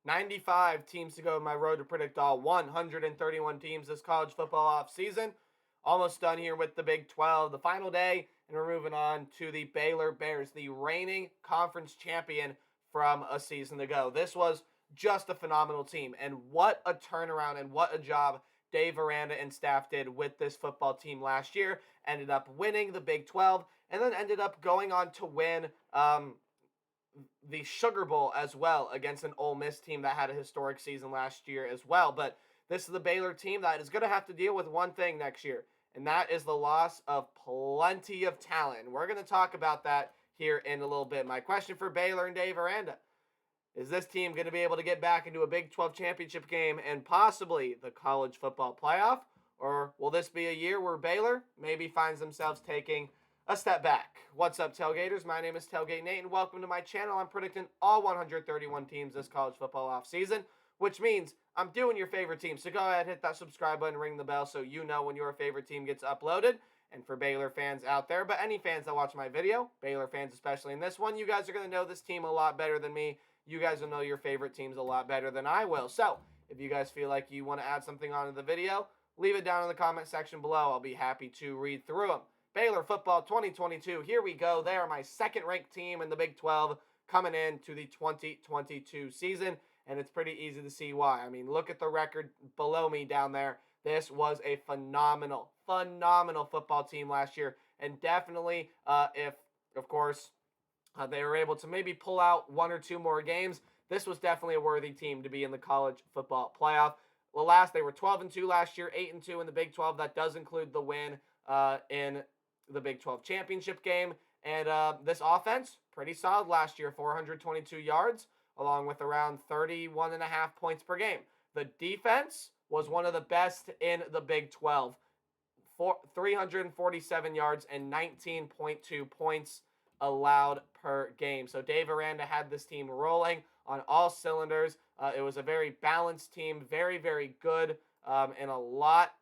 95 teams to go on my road to predict all 131 teams this college football offseason. Almost done here with the Big 12, the final day, and we're moving on to the Baylor Bears, the reigning conference champion from a season ago. This was just a phenomenal team, and what a turnaround and what a job Dave Aranda and staff did with this football team last year. Ended up winning the Big 12, and then ended up going on to win the Sugar Bowl as well against an Ole Miss team that had a historic season last year as well. But this is the Baylor team that is going to have to deal with one thing next year, and that is the loss of plenty of talent. We're going to talk about that here in a little bit. My question for Baylor and Dave Aranda: is this team going to be able to get back into a Big 12 championship game and possibly the college football playoff? Or will this be a year where Baylor maybe finds themselves taking a step back? What's up, Tailgaters? My name is Tailgate Nate, and welcome to my channel. I'm predicting all 131 teams this college football offseason, which means I'm doing your favorite team. So go ahead, hit that subscribe button, ring the bell so you know when your favorite team gets uploaded. And for Baylor fans out there, but any fans that watch my video, Baylor fans especially in this one, you guys are going to know this team a lot better than me. You guys will know your favorite teams a lot better than I will. So if you guys feel like you want to add something onto the video, leave it down in the comment section below. I'll be happy to read through them. Baylor football 2022, here we go. They are my second-ranked team in the Big 12 coming into the 2022 season, and it's pretty easy to see why. I mean, look at the record below me down there. This was a phenomenal football team last year, and definitely if, of course, they were able to maybe pull out one or two more games, this was definitely a worthy team to be in the college football playoff. Well, they were 12-2 last year, 8-2 in the Big 12. That does include the win in the Big 12 championship game. And this offense, pretty solid last year, 422 yards, along with around 31.5 points per game. The defense was one of the best in the Big 12, 347 yards and 19.2 points allowed per game. So Dave Aranda had this team rolling on all cylinders. It was a very balanced team, very, very good in a lot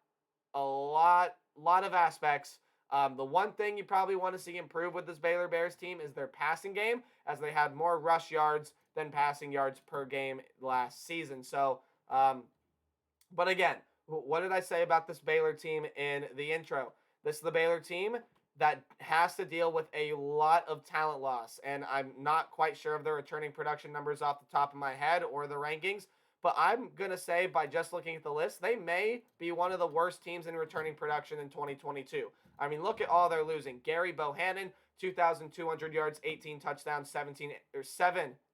of aspects. The one thing you probably want to see improve with this Baylor Bears team is their passing game, as they had more rush yards than passing yards per game last season. So, but again, what did I say about this Baylor team in the intro? This is the Baylor team that has to deal with a lot of talent loss, and I'm not quite sure of the returning production numbers off the top of my head or the rankings, but I'm going to say by just looking at the list, they may be one of the worst teams in returning production in 2022. I mean, look at all they're losing. Gary Bohannon, 2,200 yards, 18 touchdowns, 7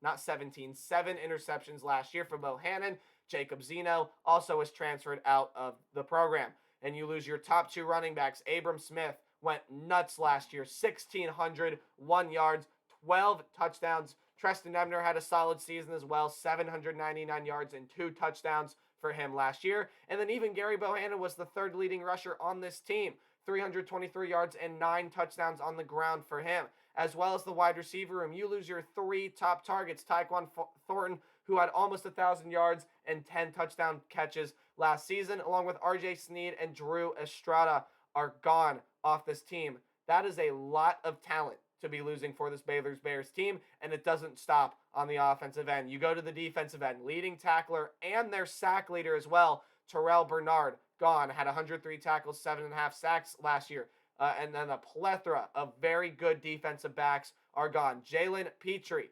interceptions last year for Bohannon. Jacob Zeno also was transferred out of the program. And you lose your top two running backs. Abram Smith went nuts last year, 1,601 yards, 12 touchdowns. Treston Ebner had a solid season as well, 799 yards and 2 touchdowns for him last year. And then even Gary Bohannon was the third leading rusher on this team, 323 yards and 9 touchdowns on the ground for him. As well as the wide receiver room, you lose your 3 top targets. Tyquan Thornton, who had almost 1,000 yards and 10 touchdown catches last season, along with RJ Sneed and Drew Estrada, are gone off this team. That is a lot of talent to be losing for this Baylor Bears team, and it doesn't stop on the offensive end. You go to the defensive end, leading tackler and their sack leader as well, Terrell Bernard, gone, had 103 tackles, 7.5 sacks last year. And then a plethora of very good defensive backs are gone. Jalen Petrie,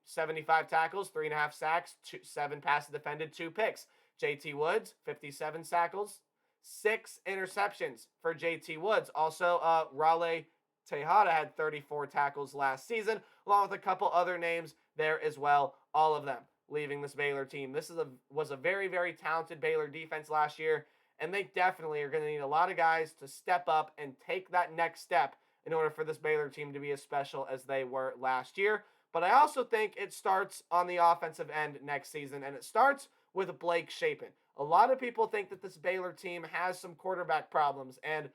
75 tackles, 3.5 sacks, 7 passes defended, 2 picks. JT Woods, 57 tackles, 6 interceptions for JT Woods. Also, Raleigh Tejada had 34 tackles last season, along with a couple other names there as well, all of them leaving this Baylor team. This was a very, very talented Baylor defense last year, and they definitely are going to need a lot of guys to step up and take that next step in order for this Baylor team to be as special as they were last year. But I also think it starts on the offensive end next season, and it starts with Blake Shapen. A lot of people think that this Baylor team has some quarterback problems and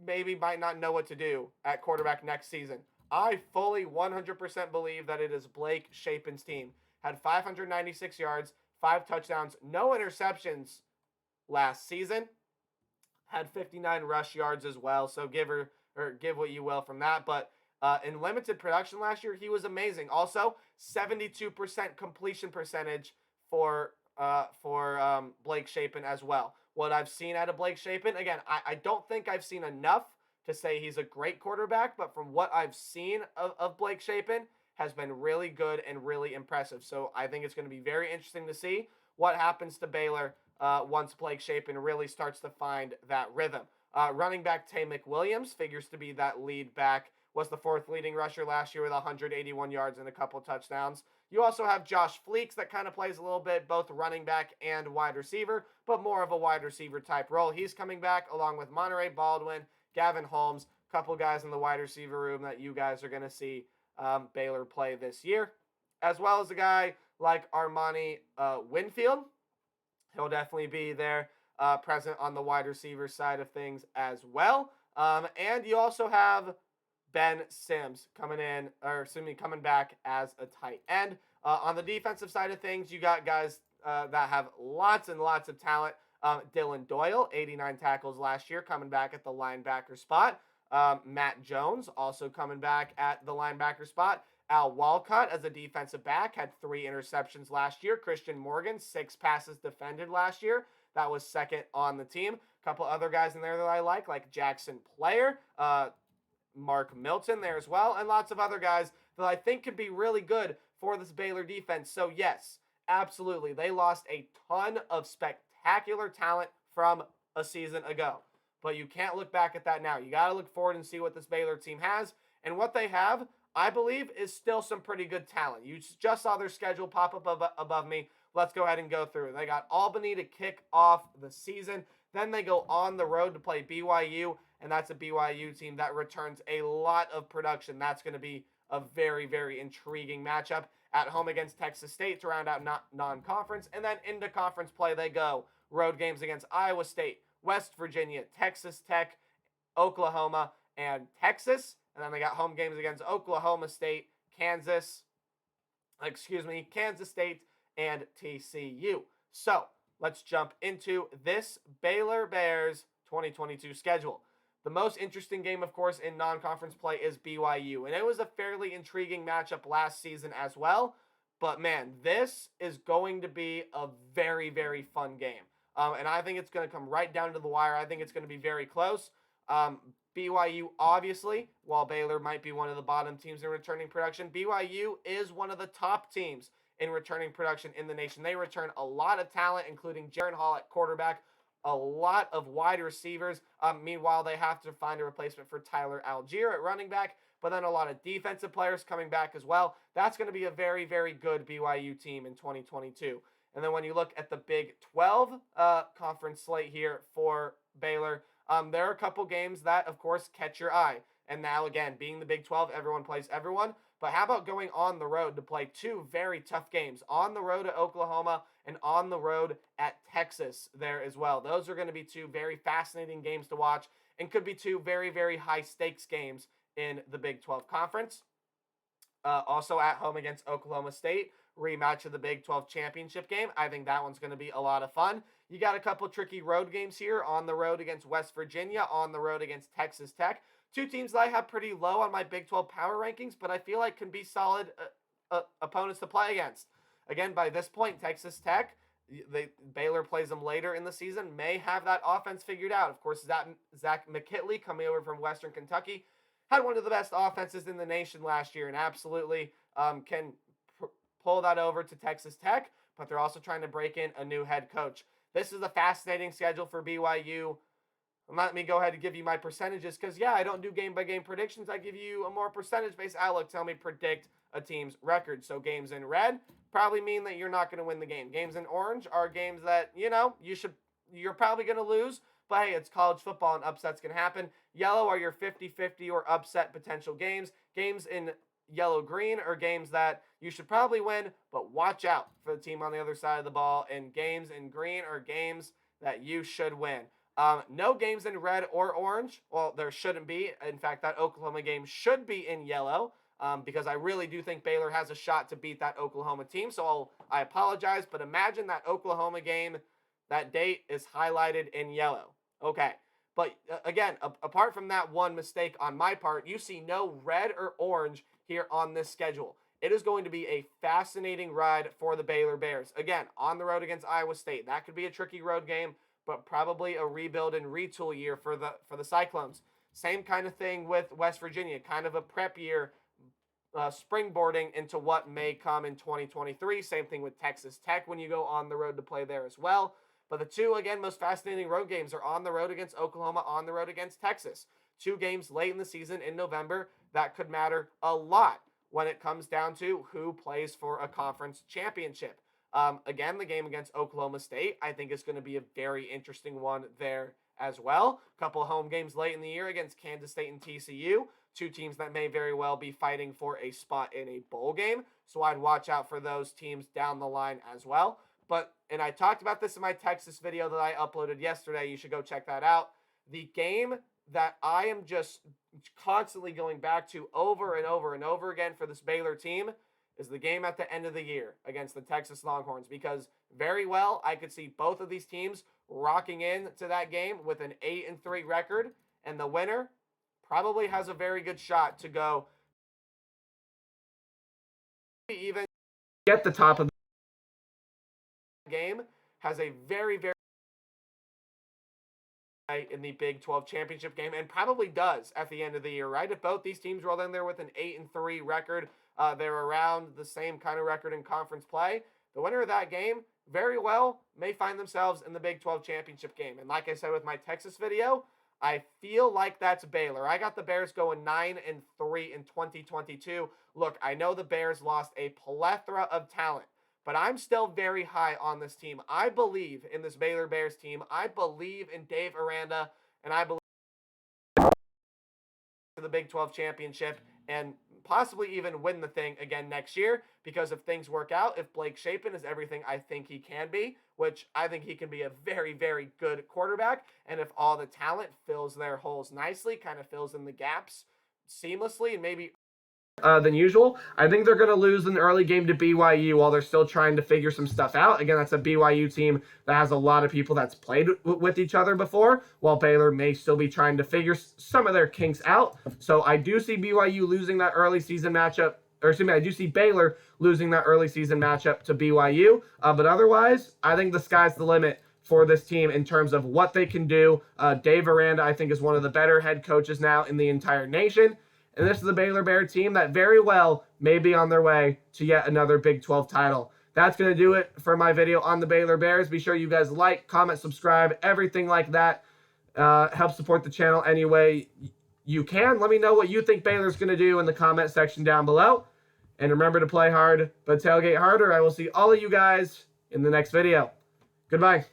maybe might not know what to do at quarterback next season. I fully 100% believe that it is Blake Shapen's team. Had 596 yards, 5 touchdowns, no interceptions last season. Had 59 rush yards as well, so give what you will from that. But In limited production last year, he was amazing. Also, 72% completion percentage for Blake Shapen as well. What I've seen out of Blake Shapen, again, I don't think I've seen enough to say he's a great quarterback, but from what I've seen of Blake Shapen, has been really good and really impressive. So I think it's going to be very interesting to see what happens to Baylor once Blake Shapen really starts to find that rhythm. Running back Tay McWilliams figures to be that lead back, was the fourth leading rusher last year with 181 yards and a couple touchdowns. You also have Josh Fleeks that kind of plays a little bit both running back and wide receiver, but more of a wide receiver type role. He's coming back along with Monterey Baldwin, Gavin Holmes, a couple guys in the wide receiver room that you guys are going to see Baylor play this year, as well as a guy like Armani Winfield. He'll definitely be there, present on the wide receiver side of things as well. And you also have Ben Sims coming back as a tight end. On the defensive side of things, you got guys that have lots and lots of talent. Dylan Doyle, 89 tackles last year, coming back at the linebacker spot. Matt Jones also coming back at the linebacker spot. Al Walcott as a defensive back had 3 interceptions last year. Christian Morgan, 6 passes defended last year. That was second on the team. A couple other guys in there that I like Jackson Player, Mark Milton there as well, and lots of other guys that I think could be really good for this Baylor defense. So yes, absolutely, they lost a ton of spectacular talent from a season ago. But you can't look back at that now. You got to look forward and see what this Baylor team has. And what they have, I believe, is still some pretty good talent. You just saw their schedule pop up above me. Let's go ahead and go through. They got Albany to kick off the season. Then they go on the road to play BYU, and that's a BYU team that returns a lot of production. That's going to be a very, very intriguing matchup. At home against Texas State to round out non-conference. And then into conference play they go. Road games against Iowa State, West Virginia, Texas Tech, Oklahoma, and Texas. And then they got home games against Oklahoma State, Kansas State, and TCU. So let's jump into this Baylor Bears 2022 schedule. The most interesting game, of course, in non-conference play is BYU. And it was a fairly intriguing matchup last season as well. But, man, this is going to be a very, very fun game. And I think it's going to come right down to the wire. I think it's going to be very close. BYU, obviously, while Baylor might be one of the bottom teams in returning production, BYU is one of the top teams in returning production in the nation. They return a lot of talent, including Jaron Hall at quarterback, a lot of wide receivers. Meanwhile, they have to find a replacement for Tyler Algier at running back, but then a lot of defensive players coming back as well. That's going to be a very, very good BYU team in 2022. And then when you look at the Big 12 conference slate here for Baylor, there are a couple games that, of course, catch your eye. And now, again, being the Big 12, everyone plays everyone. But how about going on the road to play 2 very tough games? On the road at Oklahoma and on the road at Texas there as well. Those are going to be 2 very fascinating games to watch and could be 2 very, very high-stakes games in the Big 12 Conference. Also at home against Oklahoma State, rematch of the Big 12 championship game. I think that one's going to be a lot of fun. You got a couple tricky road games here. On the road against West Virginia, on the road against Texas Tech. 2 teams that I have pretty low on my Big 12 power rankings, but I feel like can be solid opponents to play against. Again, by this point, Texas Tech, Baylor plays them later in the season, may have that offense figured out. Of course, Zach McKitley, coming over from Western Kentucky, had one of the best offenses in the nation last year and absolutely can pull that over to Texas Tech, but they're also trying to break in a new head coach. This is a fascinating schedule for BYU. Let me go ahead and give you my percentages because, yeah, I don't do game-by-game predictions. I give you a more percentage-based outlook. Tell me predict a team's record. So games in red probably mean that you're not going to win the game. Games in orange are games that, you're probably going to lose. But, hey, it's college football and upsets can happen. Yellow are your 50-50 or upset potential games. Games in yellow-green are games that you should probably win, but watch out for the team on the other side of the ball. And games in green are games that you should win. No games in red or orange. Well, there shouldn't be. In fact, that Oklahoma game should be in yellow because I really do think Baylor has a shot to beat that Oklahoma team. So I apologize, but imagine that Oklahoma game, that date is highlighted in yellow. Okay, But again, apart from that one mistake on my part, you see no red or orange here on this schedule. It is going to be a fascinating ride for the Baylor Bears. Again, on the road against Iowa State. That could be a tricky road game, but probably a rebuild and retool year for the Cyclones. Same kind of thing with West Virginia, kind of a prep year, springboarding into what may come in 2023. Same thing with Texas Tech when you go on the road to play there as well. But the two, again, most fascinating road games are on the road against Oklahoma, on the road against Texas. 2 games late in the season in November that could matter a lot when it comes down to who plays for a conference championship. Again, the game against Oklahoma State, I think is going to be a very interesting one there as well. A couple of home games late in the year against Kansas State and TCU, 2 teams that may very well be fighting for a spot in a bowl game. So I'd watch out for those teams down the line as well. But, and I talked about this in my Texas video that I uploaded yesterday. You should go check that out. The game that I am just constantly going back to over and over and over again for this Baylor team is the game at the end of the year against the Texas Longhorns, because very well I could see both of these teams rocking into that game with an 8-3 record, and the winner probably has a very good shot to go even get the top of the game, has a very, very in the Big 12 championship game, and probably does at the end of the year, right? If both these teams roll in there with an 8-3 record, they're around the same kind of record in conference play. The winner of that game very well may find themselves in the Big 12 championship game. And like I said with my Texas video, I feel like that's Baylor. I got the Bears going 9-3 in 2022. Look, I know the Bears lost a plethora of talent, but I'm still very high on this team. I believe in this Baylor Bears team. I believe in Dave Aranda, and I believe in the Big 12 championship and possibly even win the thing again next year, because if things work out, if Blake Shapen is everything I think he can be, which I think he can be a very, very good quarterback, and if all the talent fills their holes nicely, kind of fills in the gaps seamlessly, and maybe than usual, I think they're going to lose an early game to BYU while they're still trying to figure some stuff out. Again, that's a BYU team that has a lot of people that's played with each other before, while Baylor may still be trying to figure some of their kinks out. So I do see BYU losing that early season matchup, or excuse me, I do see Baylor losing that early season matchup to BYU. But otherwise, I think the sky's the limit for this team in terms of what they can do. Dave Aranda, I think, is one of the better head coaches now in the entire nation. And this is a Baylor Bear team that very well may be on their way to yet another Big 12 title. That's going to do it for my video on the Baylor Bears. Be sure you guys like, comment, subscribe, everything like that. Help support the channel any way you can. Let me know what you think Baylor's going to do in the comment section down below. And remember to play hard, but tailgate harder. I will see all of you guys in the next video. Goodbye.